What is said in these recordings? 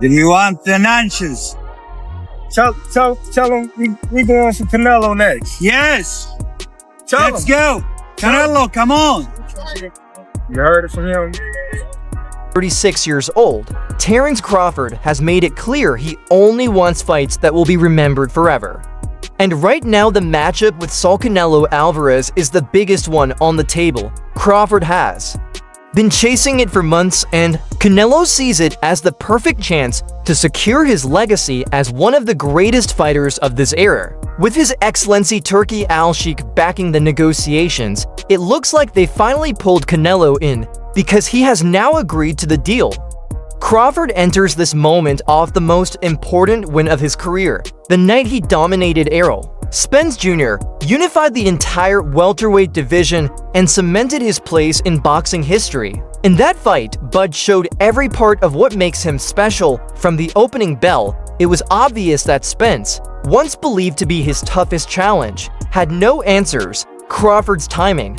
Do you want the Nanches? Tell him we going for Canelo next. Yes. Let's go. Canelo, come on. You heard it from him. 36 years old, Terence Crawford has made it clear he only wants fights that will be remembered forever. And right now the matchup with Canelo Alvarez is the biggest one on the table Crawford has been chasing it for months, and Canelo sees it as the perfect chance to secure his legacy as one of the greatest fighters of this era. With His Excellency Turki Al-Sheikh backing the negotiations, it looks like they finally pulled Canelo in because he has now agreed to the deal. Crawford enters this moment off the most important win of his career, the night he dominated Errol Spence Jr., unified the entire welterweight division, and cemented his place in boxing history. In that fight, Bud showed every part of what makes him special. From the opening bell, it was obvious that Spence, once believed to be his toughest challenge, had no answers. Crawford's timing,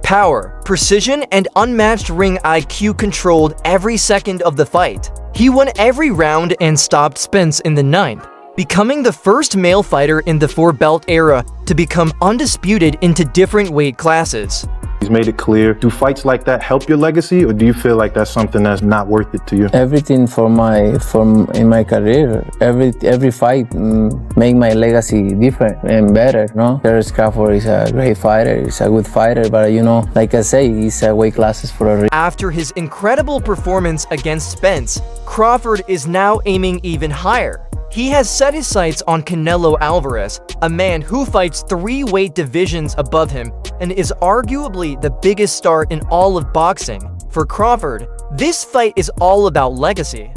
power, precision, and unmatched ring IQ controlled every second of the fight. He won every round and stopped Spence in the ninth, becoming the first male fighter in the four-belt era to become undisputed into different weight classes. He's made it clear. Do fights like that help your legacy, or do you feel like that's something that's not worth it to you? Everything in my career, every fight make my legacy different and better. No, Terence Crawford is a great fighter. He's a good fighter, but like I say, he's weight classes for a reason. After his incredible performance against Spence, Crawford is now aiming even higher. He has set his sights on Canelo Alvarez, a man who fights 3 weight divisions above him and is arguably the biggest star in all of boxing. For Crawford, this fight is all about legacy.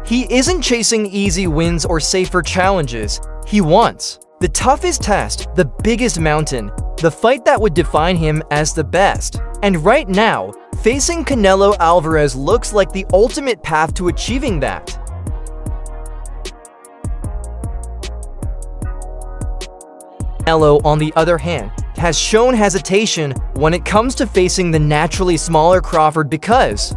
He isn't chasing easy wins or safer challenges. He wants the toughest test, the biggest mountain, the fight that would define him as the best. And right now, facing Canelo Alvarez looks like the ultimate path to achieving that. Canelo, on the other hand, has shown hesitation when it comes to facing the naturally smaller Crawford because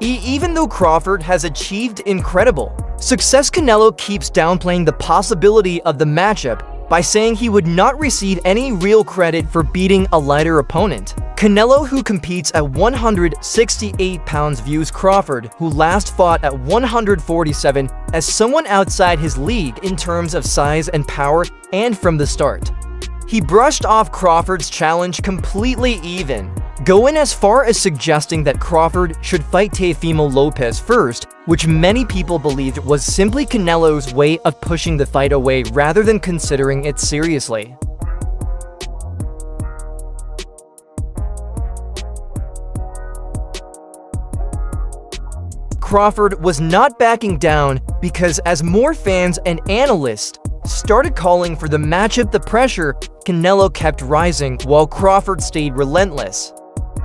even though Crawford has achieved incredible success, Canelo keeps downplaying the possibility of the matchup by saying he would not receive any real credit for beating a lighter opponent. Canelo, who competes at 168 pounds, views Crawford, who last fought at 147, as someone outside his league in terms of size and power, and from the start, he brushed off Crawford's challenge completely, even going as far as suggesting that Crawford should fight Teofimo Lopez first, which many people believed was simply Canelo's way of pushing the fight away rather than considering it seriously. Crawford was not backing down because as more fans and analysts started calling for the matchup, the pressure Canelo kept rising while Crawford stayed relentless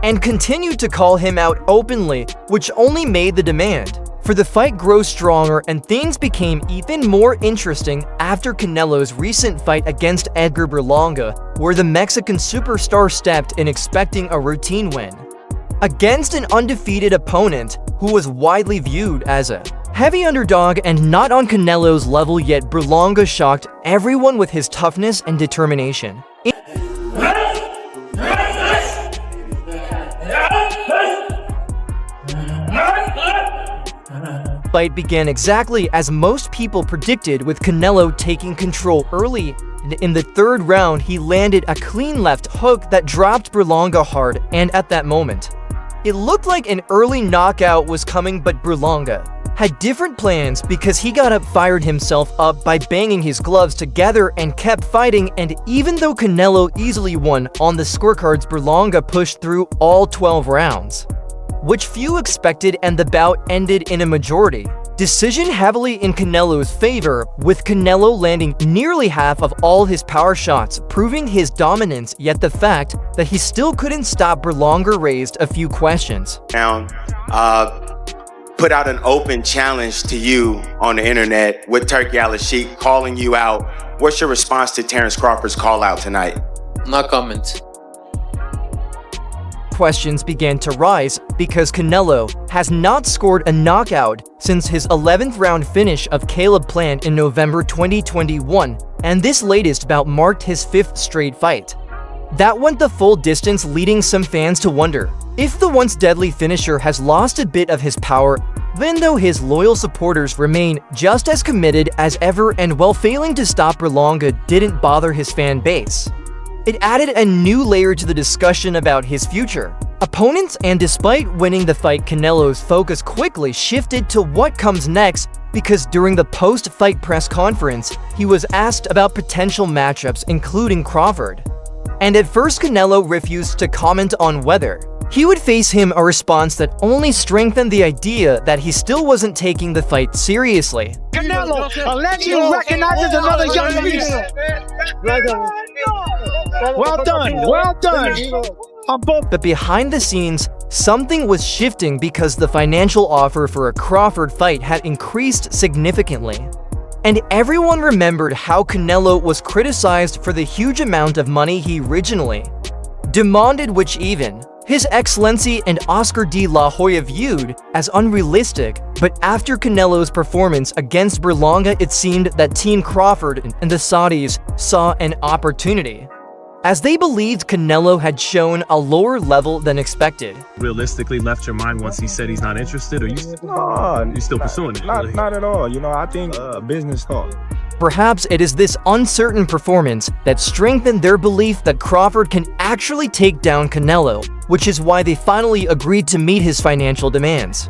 and continued to call him out openly, which only made the demand for the fight grow stronger, and things became even more interesting after Canelo's recent fight against Edgar Berlanga, where the Mexican superstar stepped in expecting a routine win against an undefeated opponent who was widely viewed as a heavy underdog and not on Canelo's level, yet Berlanga shocked everyone with his toughness and determination. Fight began exactly as most people predicted, with Canelo taking control early. In the third round, he landed a clean left hook that dropped Berlanga hard, and at that moment, it looked like an early knockout was coming, but Berlanga had different plans because he got fired himself up by banging his gloves together and kept fighting. And even though Canelo easily won on the scorecards, Berlanga pushed through all 12 rounds, which few expected, and the bout ended in a majority decision heavily in Canelo's favor, with Canelo landing nearly half of all his power shots, proving his dominance. Yet the fact that he still couldn't stop Berlanga raised a few questions. Put out an open challenge to you on the internet with Turki Al-Sheikh calling you out. What's your response to Terence Crawford's call out tonight? No comment. questions began to rise because Canelo has not scored a knockout since his 11th round finish of Caleb Plant in November 2021, and this latest bout marked his 5th straight fight. That went the full distance, leading some fans to wonder if the once deadly finisher has lost a bit of his power, even though his loyal supporters remain just as committed as ever, and while failing to stop Berlanga didn't bother his fan base. It added a new layer to the discussion about his future opponents, and despite winning the fight, Canelo's focus quickly shifted to what comes next, because during the post-fight press conference, he was asked about potential matchups including Crawford. And at first, Canelo refused to comment on whether he would face him, a response that only strengthened the idea that he still wasn't taking the fight seriously. Canelo, a legend recognizes another young beast. Well done, well done. But behind the scenes, something was shifting because the financial offer for a Crawford fight had increased significantly. And everyone remembered how Canelo was criticized for the huge amount of money he originally demanded, which even His Excellency and Oscar de la Hoya viewed as unrealistic. But after Canelo's performance against Berlanga, it seemed that Team Crawford and the Saudis saw an opportunity, as they believed Canelo had shown a lower level than expected. Realistically left your mind once he said he's not interested, or you still pursuing it? Not at all. You know, I think business talk. Perhaps it is this uncertain performance that strengthened their belief that Crawford can actually take down Canelo, which is why they finally agreed to meet his financial demands.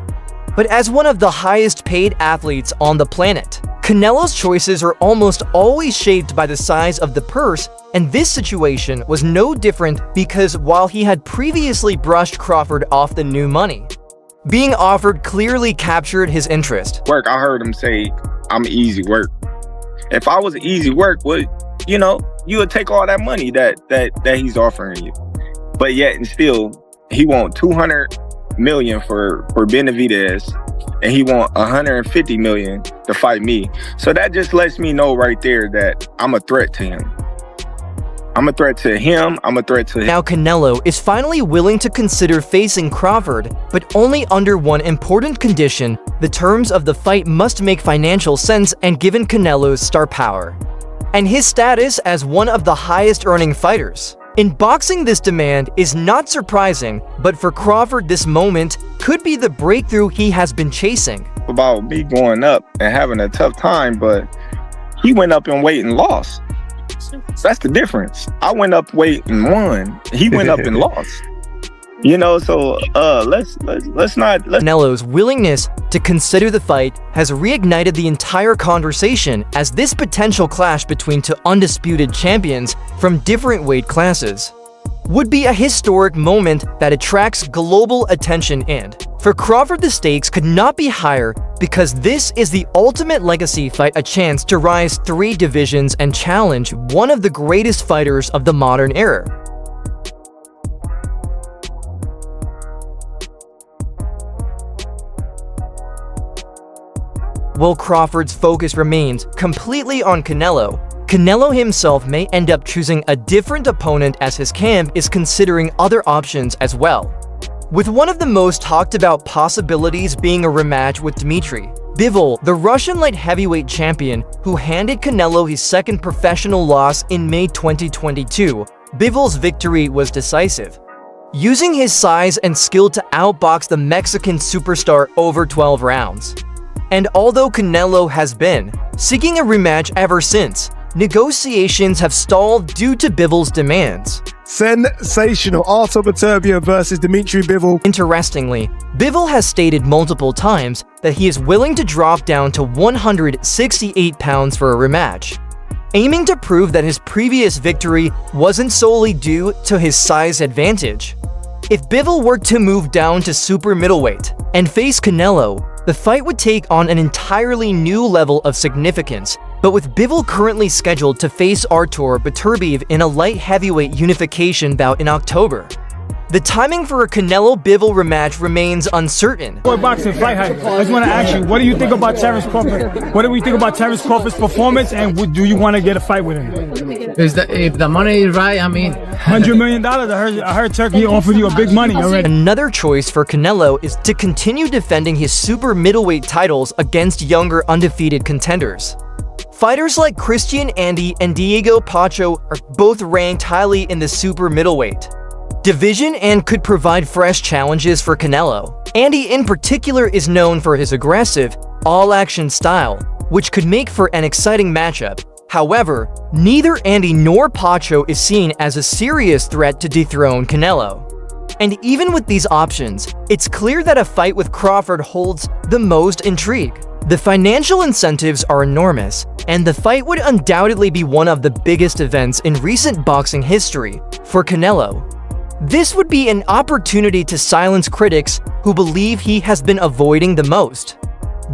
But as one of the highest paid athletes on the planet, Canelo's choices are almost always shaped by the size of the purse, and this situation was no different, because while he had previously brushed Crawford off, the new money being offered clearly captured his interest. Work, I heard him say, I'm easy work. If I was easy work, you would take all that money that he's offering you. But yet and still, he want 200 million for Benavidez, and he want 150 million to fight me. So that just lets me know right there that I'm a threat to him. I'm a threat to him. I'm a threat to him. Now Canelo is finally willing to consider facing Crawford, but only under one important condition: the terms of the fight must make financial sense, and given Canelo's star power and his status as one of the highest earning fighters in boxing, this demand is not surprising. But for Crawford, this moment could be the breakthrough he has been chasing. About me going up and having a tough time, but he went up in weight and lost. That's the difference. I went up weight and won. He went up and lost. So let's not. Canelo's willingness to consider the fight has reignited the entire conversation, as this potential clash between two undisputed champions from different weight classes would be a historic moment that attracts global attention. And for Crawford, the stakes could not be higher, because this is the ultimate legacy fight, a chance to rise 3 divisions and challenge one of the greatest fighters of the modern era. While Crawford's focus remains completely on Canelo, Canelo himself may end up choosing a different opponent, as his camp is considering other options as well, with one of the most talked about possibilities being a rematch with Dmitry Bivol, the Russian light heavyweight champion who handed Canelo his second professional loss in May 2022. Bivol's victory was decisive, using his size and skill to outbox the Mexican superstar over 12 rounds. And although Canelo has been seeking a rematch ever since, negotiations have stalled due to Bivol's demands. Sensational. Artur Beterbiev versus Dmitry Bivol. Interestingly, Bivol has stated multiple times that he is willing to drop down to 168 pounds for a rematch, aiming to prove that his previous victory wasn't solely due to his size advantage. If Bivol were to move down to super middleweight and face Canelo, the fight would take on an entirely new level of significance. But with Bivol currently scheduled to face Artur Beterbiev in a light heavyweight unification bout in October, The timing for a Canelo-Bivol rematch remains uncertain. Boy, boxing fight hype. I just want to ask you, what do you think about Terence Crawford? What do we think about Terence Crawford's performance, and do you want to get a fight with him? If the money is right, I mean, $100 million. I heard Turkey offered you a big money already. Another choice for Canelo is to continue defending his super middleweight titles against younger undefeated contenders. Fighters like Christian Andy and Diego Pacho are both ranked highly in the super middleweight division and could provide fresh challenges for Canelo. Andy in particular is known for his aggressive, all-action style, which could make for an exciting matchup. However, neither Andy nor Pacho is seen as a serious threat to dethrone Canelo. And even with these options, it's clear that a fight with Crawford holds the most intrigue. The financial incentives are enormous, and the fight would undoubtedly be one of the biggest events in recent boxing history for Canelo. This would be an opportunity to silence critics who believe he has been avoiding the most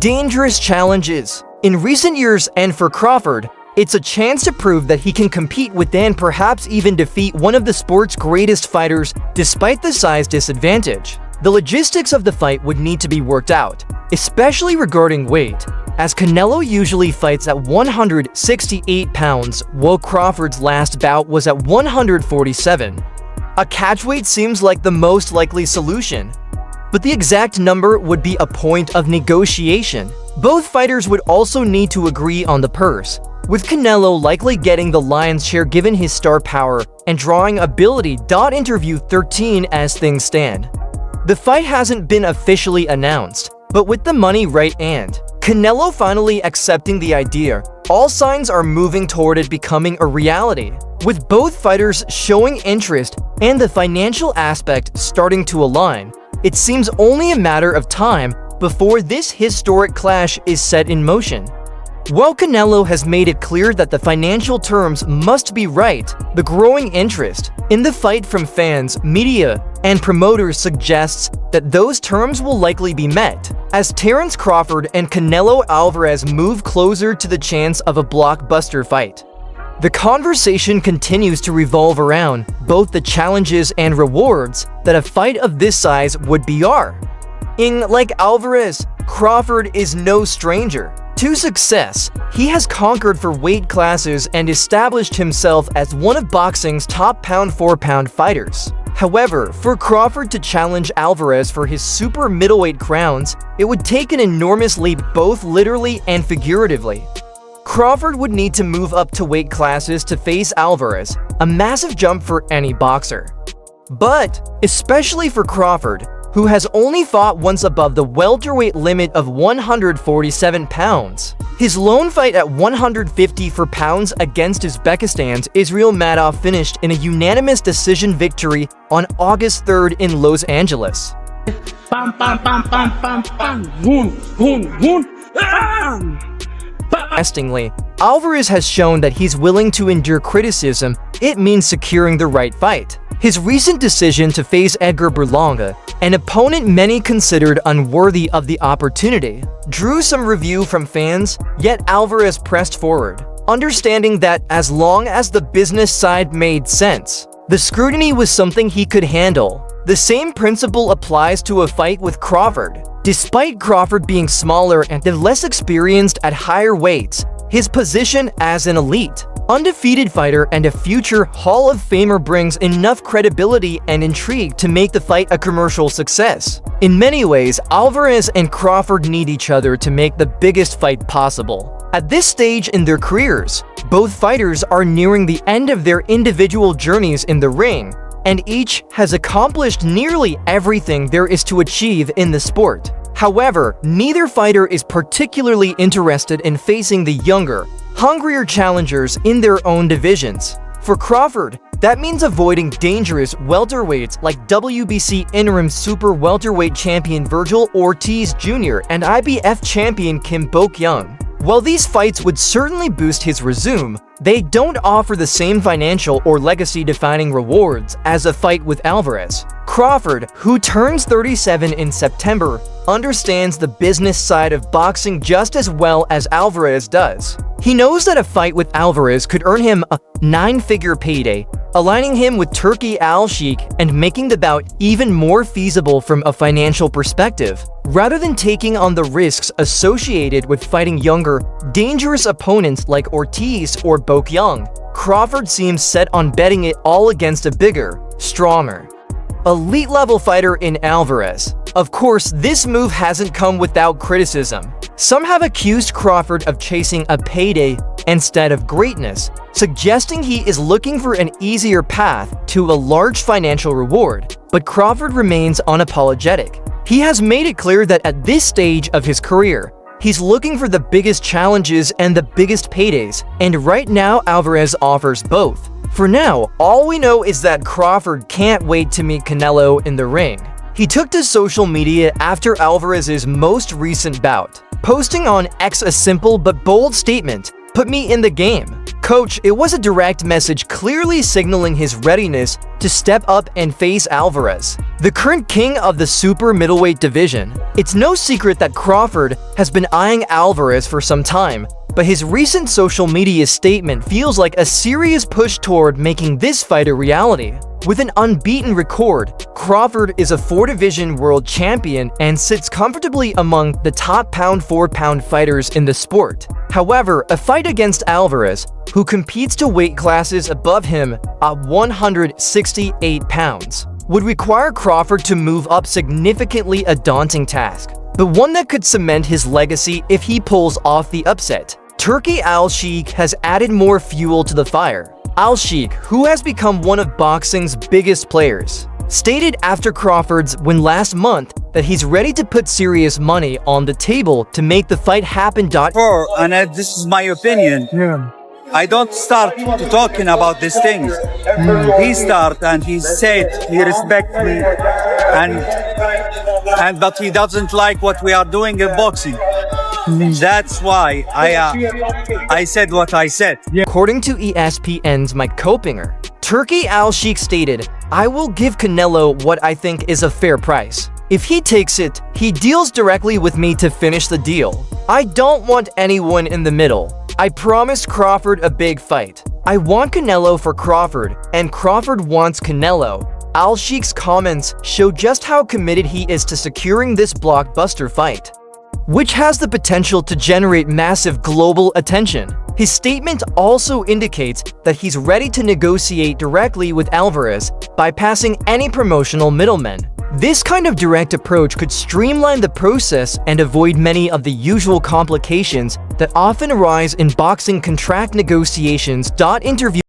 dangerous challenges in recent years, and for Crawford, it's a chance to prove that he can compete with and perhaps even defeat one of the sport's greatest fighters despite the size disadvantage. The logistics of the fight would need to be worked out, especially regarding weight, as Canelo usually fights at 168 pounds, while Crawford's last bout was at 147. A catchweight seems like the most likely solution, but the exact number would be a point of negotiation. Both fighters would also need to agree on the purse, with Canelo likely getting the lion's share given his star power and drawing ability. Interview 13 as things stand. The fight hasn't been officially announced, but with the money right and Canelo finally accepting the idea, all signs are moving toward it becoming a reality. With both fighters showing interest and the financial aspect starting to align, it seems only a matter of time before this historic clash is set in motion. While Canelo has made it clear that the financial terms must be right, the growing interest in the fight from fans, media, and promoters suggests that those terms will likely be met, as Terence Crawford and Canelo Alvarez move closer to the chance of a blockbuster fight. The conversation continues to revolve around both the challenges and rewards that a fight of this size would be. Like Alvarez, Crawford is no stranger to success. He has conquered for weight classes and established himself as one of boxing's top pound-for-pound fighters. However, for Crawford to challenge Alvarez for his super middleweight crowns, it would take an enormous leap both literally and figuratively. Crawford would need to move up to weight classes to face Alvarez, a massive jump for any boxer. But, especially for Crawford, who has only fought once above the welterweight limit of 147 pounds. His lone fight at 154 pounds against Uzbekistan's Israel Madov finished in a unanimous decision victory on August 3rd in Los Angeles. Interestingly, Alvarez has shown that he's willing to endure criticism. It means securing the right fight. His recent decision to face Edgar Berlanga, an opponent many considered unworthy of the opportunity, drew some review from fans, yet Alvarez pressed forward, understanding that as long as the business side made sense, the scrutiny was something he could handle. The same principle applies to a fight with Crawford. Despite Crawford being smaller and less experienced at higher weights, his position as an elite, undefeated fighter and a future Hall of Famer brings enough credibility and intrigue to make the fight a commercial success. In many ways, Alvarez and Crawford need each other to make the biggest fight possible. At this stage in their careers, both fighters are nearing the end of their individual journeys in the ring, and each has accomplished nearly everything there is to achieve in the sport. However, neither fighter is particularly interested in facing the younger, hungrier challengers in their own divisions. For Crawford, that means avoiding dangerous welterweights like WBC interim super welterweight champion Virgil Ortiz Jr. and IBF champion Kim Bok-young. While these fights would certainly boost his resume, they don't offer the same financial or legacy-defining rewards as a fight with Alvarez. Crawford, who turns 37 in September, understands the business side of boxing just as well as Alvarez does. He knows that a fight with Alvarez could earn him a 9-figure payday, aligning him with Turki Al-Sheikh and making the bout even more feasible from a financial perspective. Rather than taking on the risks associated with fighting younger, dangerous opponents like Ortiz or Bokyung, Crawford seems set on betting it all against a bigger, stronger, elite-level fighter in Alvarez. Of course, this move hasn't come without criticism. Some have accused Crawford of chasing a payday instead of greatness, suggesting he is looking for an easier path to a large financial reward. But Crawford remains unapologetic. He has made it clear that at this stage of his career, he's looking for the biggest challenges and the biggest paydays, and right now Alvarez offers both. For now, all we know is that Crawford can't wait to meet Canelo in the ring. He took to social media after Alvarez's most recent bout, posting on X a simple but bold statement, "Put me in the game." Coach, it was a direct message clearly signaling his readiness to step up and face Alvarez, the current king of the super middleweight division. It's no secret that Crawford has been eyeing Alvarez for some time, but his recent social media statement feels like a serious push toward making this fight a reality. With an unbeaten record, Crawford is a 4-division world champion and sits comfortably among the top pound-for-pound fighters in the sport. However, a fight against Alvarez, who competes to weight classes above him at 168 pounds, would require Crawford to move up significantly, a daunting task, but one that could cement his legacy if he pulls off the upset. Turki Al-Sheikh has added more fuel to the fire. Al-Sheikh, who has become one of boxing's biggest players, stated after Crawford's win last month that he's ready to put serious money on the table to make the fight happen. And this is my opinion. Yeah. I don't start to talking about these things. He start and he said he respects me, and but he doesn't like what we are doing in boxing. That's why I said what I said. According to ESPN's Mike Kopinger, Turki Al-Sheikh stated, "I will give Canelo what I think is a fair price. If he takes it, he deals directly with me to finish the deal. I don't want anyone in the middle. I promised Crawford a big fight. I want Canelo for Crawford, and Crawford wants Canelo." Al-Sheikh's comments show just how committed he is to securing this blockbuster fight, which has the potential to generate massive global attention. His statement also indicates that he's ready to negotiate directly with Alvarez, bypassing any promotional middlemen. This kind of direct approach could streamline the process and avoid many of the usual complications that often arise in boxing contract negotiations. Interview